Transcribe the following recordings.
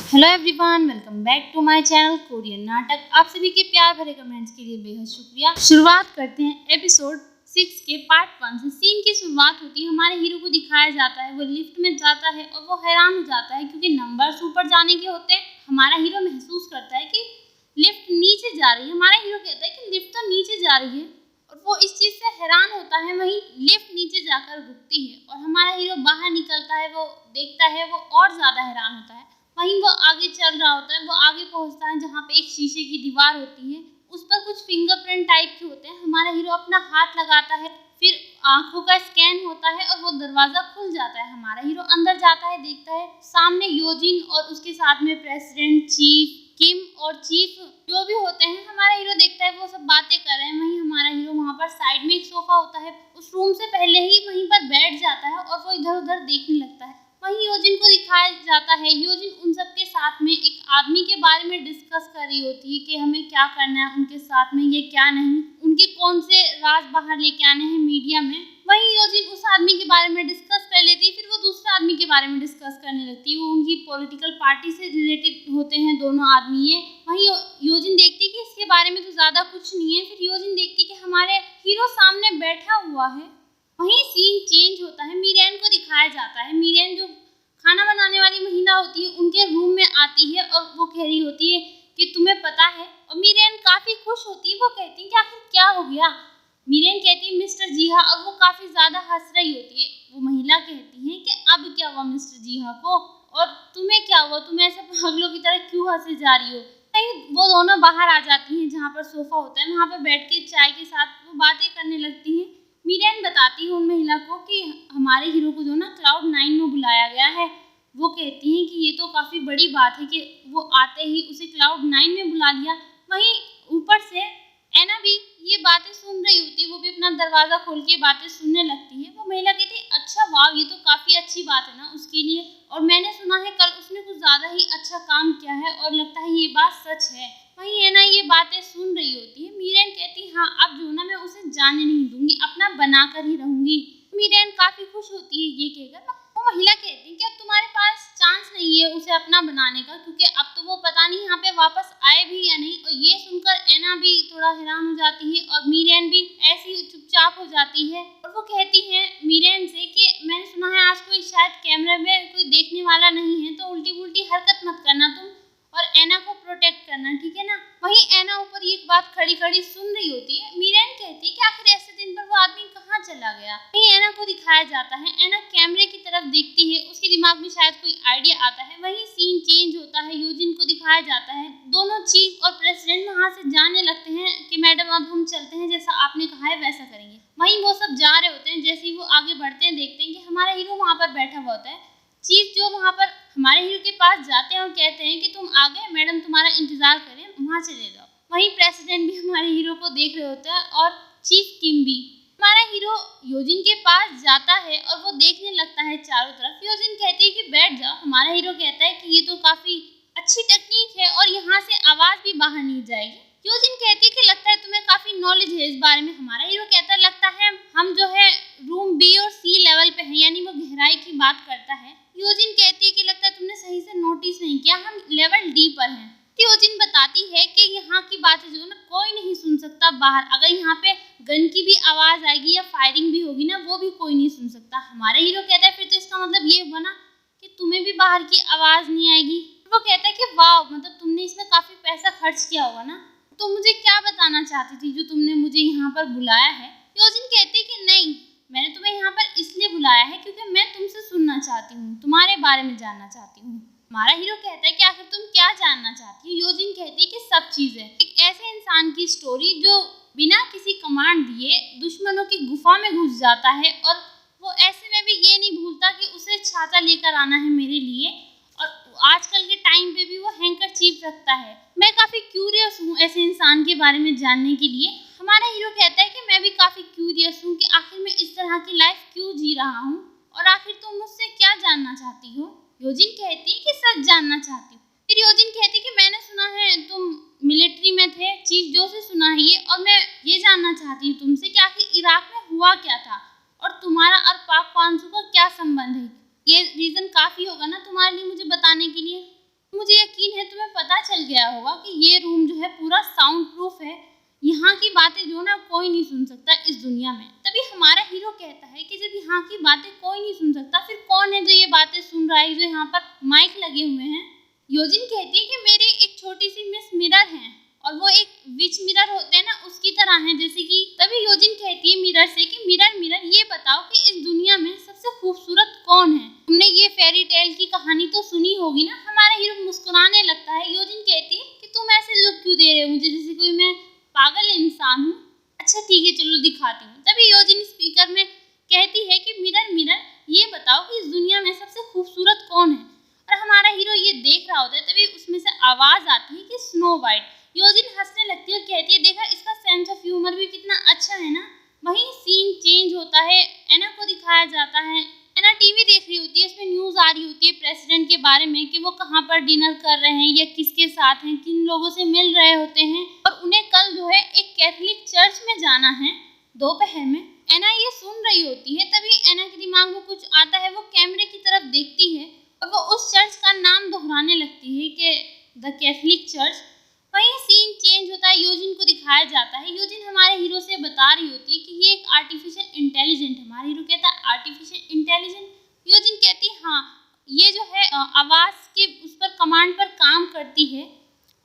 Hello everyone, welcome back to my channel Korean नाटक। आप सभी के प्यार भरे कमेंट्स के लिए बेहद शुक्रिया। शुरुआत करते हैं एपिसोड 6 के पार्ट 1 से। सीन की शुरुआत होती है, हमारे हीरो को दिखाया जाता है वो लिफ्ट में जाता है और वो हैरान हो जाता है क्योंकि नंबर्स ऊपर जाने के होते हैं। हमारा हीरो महसूस करता है कि लिफ्ट नीचे जा रही है। हमारा हीरो कहता है कि लिफ्ट तो नीचे जा रही है और वो इस चीज़ से हैरान होता है। वहीं लिफ्ट नीचे जाकर रुकती है और हमारा हीरो बाहर निकलता है, वो देखता है, वो और ज़्यादा हैरान होता है। वहीं वो आगे चल रहा होता है, वो आगे पहुंचता है जहाँ पे एक शीशे की दीवार होती है, उस पर कुछ फिंगरप्रिंट टाइप के होते हैं। हमारा हीरो अपना हाथ लगाता है, फिर आंखों का स्कैन होता है और वो दरवाज़ा खुल जाता है। हमारा हीरो अंदर जाता है, देखता है सामने योजिन और उसके साथ में प्रेसिडेंट, चीफ किम और चीफ जो भी होते हैं। हमारा हीरो देखता है वो सब बातें कर रहे हैं। वहीं हमारा हीरो वहाँ पर साइड में एक सोफा होता है, उस रूम से पहले ही वहीं पर बैठ जाता है और वो इधर उधर देखने लगता है। वहीं योजिन को दिखाया जाता है, योजिन उन सबके साथ में एक आदमी के बारे में डिस्कस कर रही होती है कि हमें क्या करना है उनके साथ में, ये क्या नहीं, उनके कौन से राज बाहर लेके आने हैं मीडिया में। वहीं योजिन उस आदमी के बारे में डिस्कस कर लेती है, फिर वो दूसरे आदमी के बारे में डिस्कस करने लगती है। वो उनकी पॉलिटिकल पार्टी से रिलेटेड होते हैं दोनों आदमी ये। वहीं योजिन देखती है कि इसके बारे में तो ज़्यादा कुछ नहीं है। फिर योजिन देखती है कि हमारे हीरो सामने बैठा हुआ है। वहीं सीन चेंज होता है, मीरेन को दिखाया जाता है। मीरेन जो खाना बनाने वाली महिला होती है उनके रूम में आती है और वो कह रही होती है कि तुम्हें पता है, और मीरेन काफ़ी खुश होती है। वो कहती है कि आखिर क्या हो गया। मीरेन कहती है मिस्टर जीहा, और वो काफ़ी ज़्यादा हंस रही होती है। वो महिला कहती है कि अब क्या हुआ मिस्टर जीहा को, और तुम्हें क्या हुआ, तुम ऐसे पागलों की तरह क्यों हंसे जा रही हो। वो दोनों बाहर आ जाती हैं जहाँ पर सोफा होता है, वहाँ पर बैठ के चाय के साथ वो बातें करने लगती हैं। मीरेन बताती है उन महिला को कि हमारे हीरो को जो ना क्लाउड 9 में बुलाया गया है। वो कहती हैं कि ये तो काफ़ी बड़ी बात है कि वो आते ही उसे क्लाउड 9 में बुला लिया। वहीं ऊपर से एना भी ये बातें सुन रही होती है, वो भी अपना दरवाज़ा खोल के बातें सुनने लगती है। वो महिला कहती है अच्छा वाह, ये तो काफ़ी अच्छी बात है ना उसके लिए, और मैंने सुना है कल उसने कुछ ज़्यादा ही अच्छा काम किया है और लगता है ये बात सच है। वहीं एना ये बातें सुन रही होती है। मीरेन कहती हाँ अब जो ना मैं उसे जाने नहीं दूंगी, अपना बना कर ही रहूंगी। मीरेन काफ़ी खुश होती है ये कहकर। वो महिला कहती है कि अब तुम्हारे पास चांस नहीं है उसे अपना बनाने का, क्योंकि अब तो वो पता नहीं यहाँ पे वापस आए भी या नहीं। और ये सुनकर एना भी थोड़ा हैरान हो जाती है और मीरेन भी ऐसी चुपचाप हो जाती है। और वो कहती है मीरेन से कि मैंने सुना है आज कोई शायद कैमरे में कोई देखने वाला नहीं है, तो उल्टी पुल्टी हरकत मत करना तुम, और एना को प्रोटेक्ट करना, ठीक है ना। वहीं एना ऊपर ये बात खड़ी खड़ी सुन रही होती है। मीरेन कहती है कि आखिर ऐसे दिन पर वो आदमी कहाँ चला गया। वहीं एना को दिखाया जाता है, एना कैमरे की तरफ देखती है, उसके दिमाग में शायद कोई आइडिया आता है। वहीं सीन चेंज होता है, योजिन को दिखाया जाता है। दोनों चीफ और प्रेसिडेंट वहाँ से जाने लगते हैं कि मैडम अब हम चलते हैं, जैसा आपने कहा है वैसा करेंगे। वहीं वो सब जा रहे होते हैं, जैसे ही वो आगे बढ़ते हैं देखते हैं कि हमारा हीरो वहाँ पर बैठा हुआ होता है। चीफ जो वहाँ पर हमारे हीरो के पास जाते हैं और कहते हैं कि तुम आ गए, मैडम तुम्हारा इंतजार करें, वहाँ चले जाओ। वहीं प्रेसिडेंट भी हमारे हीरो को देख रहे होते हैं और चीफ किम भी। हमारा हीरो योजिन के पास जाता है और वो देखने लगता है चारों तरफ। योजिन कहती है कि बैठ जाओ। हमारा हीरो कहता है कि ये तो काफ़ी अच्छी टेक्निक है और यहाँ से आवाज़ भी बाहर नहीं जाएगी। योजिन कहती है कि लगता है तुम्हें काफ़ी नॉलेज है इस बारे में। हमारा हीरो कहता है लगता है हम जो है रूम बी और सी लेवल पे हैं, यानी वो गहराई की बात करता है। योजिन कहती है कि लगता है तुमने सही से नोटिस नहीं किया, हम लेवल डी पर हैं। योजिन बताती है कि यहाँ की बातें जो है ना कोई नहीं सुन सकता बाहर। अगर यहाँ पे गन की भी आवाज़ आएगी या फायरिंग भी होगी ना, वो भी कोई नहीं सुन सकता। हमारा हीरो कहता है फिर तो इसका मतलब ये हुआ ना कि तुम्हें भी बाहर की आवाज़ नहीं आएगी। वो कहता है कि वाह, मतलब तुमने इसमें काफ़ी पैसा खर्च किया होगा ना, तो मुझे क्या बताना चाहती थी जो तुमने मुझे यहाँ पर बुलाया है। योजिन कहती है कि नहीं, मैंने तुम्हें यहाँ पर इसलिए बुलाया है क्योंकि मैं तुमसे सुनना चाहती हूँ, तुम्हारे बारे में जानना चाहती हूँ। हमारा हीरो कहता है कि आखिर तुम क्या जानना चाहती हो। योजिन कहती है कि सब चीज़ें। एक ऐसे इंसान की स्टोरी जो बिना किसी कमांड दिए दुश्मनों की गुफा में घुस जाता है और वो ऐसे में भी ये नहीं भूलता कि उसे छाता लेकर आना है मेरे लिए, और आजकल के टाइम पे भी वो हैंकरचीफ रखता है। मैं काफ़ी क्यूरियस हूँ ऐसे इंसान के बारे में जानने के लिए। हमारा हीरो कहता है कि मैं भी काफ़ी क्यूरियस हूँ कि आखिर मैं इस तरह की लाइफ क्यों जी रहा हूँ, और आखिर तुम मुझसे क्या जानना चाहती हो। योजिन कहती है कि सच जानना चाहती हूँ। फिर योजिन कहती है कि मैंने सुना है तुम मिलिट्री में थे, चीफ जो से सुना है ये, और मैं ये जानना चाहती हूँ तुमसे कि आखिर इराक में हुआ क्या था और तुम्हारा और पाक पांसू का क्या संबंध है। ये रीज़न काफ़ी होगा ना तुम्हारे लिए मुझे बताने के लिए। मुझे चल गया होगा कि ये रूम जो है पूरा साउंड प्रूफ है, यहाँ की बातें जो ना कोई नहीं सुन सकता इस दुनिया में। तभी हमारा हीरो कहता है कि जब यहाँ की बातें कोई नहीं सुन सकता, फिर कौन है जो ये बातें सुन रहा है, जो यहाँ पर माइक लगे हुए हैं। योजिन कहती है कि मेरी एक छोटी सी मिस मिरर है और वो एक विच मिरर होते हैं ना, उसकी तरह है जैसे कि। तभी योजिन कहती है मिरर से कि मिरर मिरर ये बताओ कि इस दुनिया में सबसे खूबसूरत कौन है। तुमने ये फेरी टेल की कहानी तो सुनी होगी ना। हमारा हीरो मुस्कुराने लगता है। योजिन कहती है कि तुम ऐसे लुक क्यों दे रहे हो मुझे, जैसे कोई मैं पागल इंसान हूँ। अच्छा ठीक है चलो दिखाती हूँ। तभी योजिन स्पीकर में कहती है कि मिरर मिरर ये बताओ कि इस दुनिया में सबसे खूबसूरत कौन है। और हमारा हीरो ये देख रहा होता है, तभी उसमें से आवाज आती है कि स्नो वाइट। योजिन हंसने लगती है और कहती है देखा इसका सेंस ऑफ ह्यूमर भी कितना अच्छा है ना। वहीं सीन चेंज होता है, एना को दिखाया जाता है। एना टीवी देख रही होती है, इसमें न्यूज़ आ रही होती है प्रेसिडेंट के बारे में कि वो कहाँ पर डिनर कर रहे हैं या किसके साथ हैं, किन लोगों से मिल रहे होते हैं। और उन्हें कल जो है एक कैथोलिक चर्च में जाना है दोपहर में। एना ये सुन रही होती है, तभी एना के दिमाग में कुछ आता है। वो कैमरे की तरफ देखती है और वो उस चर्च का नाम दोहराने लगती है कि द कैथोलिक चर्च। वहीं सीन चेंज होता है, योजिन को दिखाया जाता है। योजिन हमारे हीरो से बता रही होती है कि ये एक आर्टिफिशियल इंटेलिजेंट है। हमारा हीरो कहता है आर्टिफिशियल इंटेलिजेंट। योजिन कहती है हाँ ये जो है आवाज़ के उस पर कमांड पर काम करती है।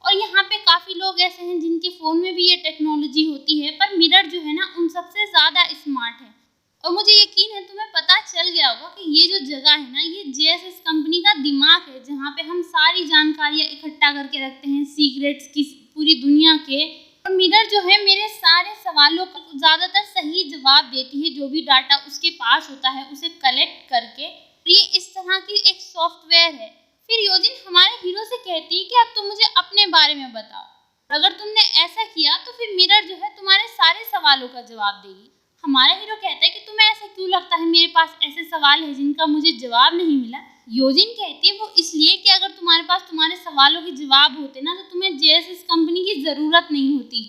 और यहाँ पे काफ़ी लोग ऐसे हैं जिनके फ़ोन में भी ये टेक्नोलॉजी होती है, पर मिरर जो है ना उन सबसे ज़्यादा स्मार्ट है। और मुझे यकीन है तुम्हें पता चल गया होगा कि ये जो जगह है ना ये JSS कंपनी का दिमाग है, जहाँ पे हम सारी जानकारियाँ इकट्ठा करके रखते हैं सीक्रेट्स की पूरी दुनिया के। और मिरर जो है मेरे सारे सवालों का ज़्यादातर सही जवाब देती है, जो भी डाटा उसके पास होता है उसे कलेक्ट करके। ये इस तरह की एक सॉफ्टवेयर है। फिर योजिन हमारे हीरो से कहती है कि अब तुम मुझे अपने बारे में बताओ, अगर तुमने ऐसा किया तो फिर मिरर जो है तुम्हारे सारे सवालों का जवाब देगी। हमारा हीरो कहता है कि तुम्हें ऐसा क्यों लगता है मेरे पास ऐसे सवाल है जिनका मुझे जवाब नहीं मिला। योजिन कहती है वो इसलिए कि अगर तुम्हारे पास तुम्हारे सवालों के जवाब होते ना तो तुम्हें JSS कंपनी की ज़रूरत नहीं होती।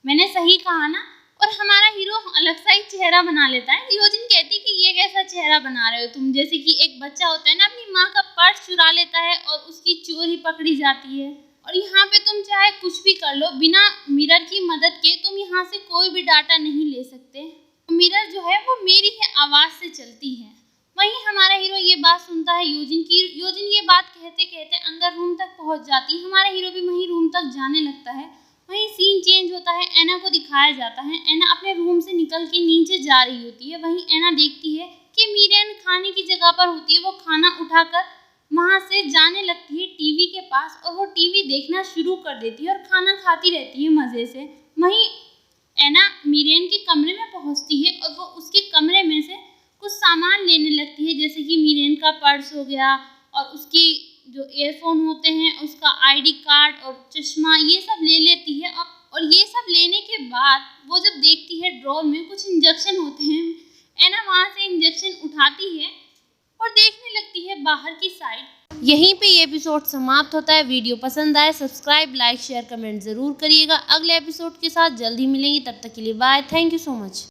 मैंने सही कहा ना। और हमारा हीरो अलग सा ही चेहरा बना लेता है। योजिन कहती है कि ये कैसा चेहरा बना रहे हो तुम, जैसे कि एक बच्चा होता है ना अपनी माँ का पर्स चुरा लेता है और उसकी चोरी पकड़ी जाती है। और यहाँ पे तुम चाहे कुछ भी कर लो, बिना मिरर की मदद के तुम यहाँ से कोई भी डाटा नहीं ले सकते। मिरर जो है वो मेरी ही आवाज़ से चलती है। वहीं हमारा हीरो ये बात सुनता है योजिन की। योजिन ये बात कहते कहते अंदर रूम तक पहुंच जाती है। हमारा हीरो भी वहीं रूम तक जाने लगता है। वहीं सीन चेंज होता है, एना को दिखाया जाता है। एना अपने रूम से निकल के नीचे जा रही होती है। वहीं एना देखती है कि मीरेन खाने की जगह पर होती है। वो खाना उठाकर वहाँ से जाने लगती है टीवी के पास और वो टीवी देखना शुरू कर देती है और खाना खाती रहती है मज़े से। वहीं एना मीरेन के कमरे में पहुंचती है और वो उसके कमरे में से कुछ सामान लेने लगती है, जैसे कि मीरेन का पर्स हो गया और उसकी जो ईयरफोन होते हैं, उसका ID कार्ड और चश्मा, ये सब ले लेती है। और ये सब लेने के बाद वो जब देखती है ड्रॉर में कुछ इंजेक्शन होते हैं, एना वहाँ से इंजेक्शन उठाती है और देखने लगती है बाहर की साइड। यहीं पे ये एपिसोड समाप्त होता है। वीडियो पसंद आए सब्सक्राइब लाइक शेयर कमेंट ज़रूर करिएगा। अगले एपिसोड के साथ जल्द ही मिलेंगे, तब तक के लिए bye. Thank you so much.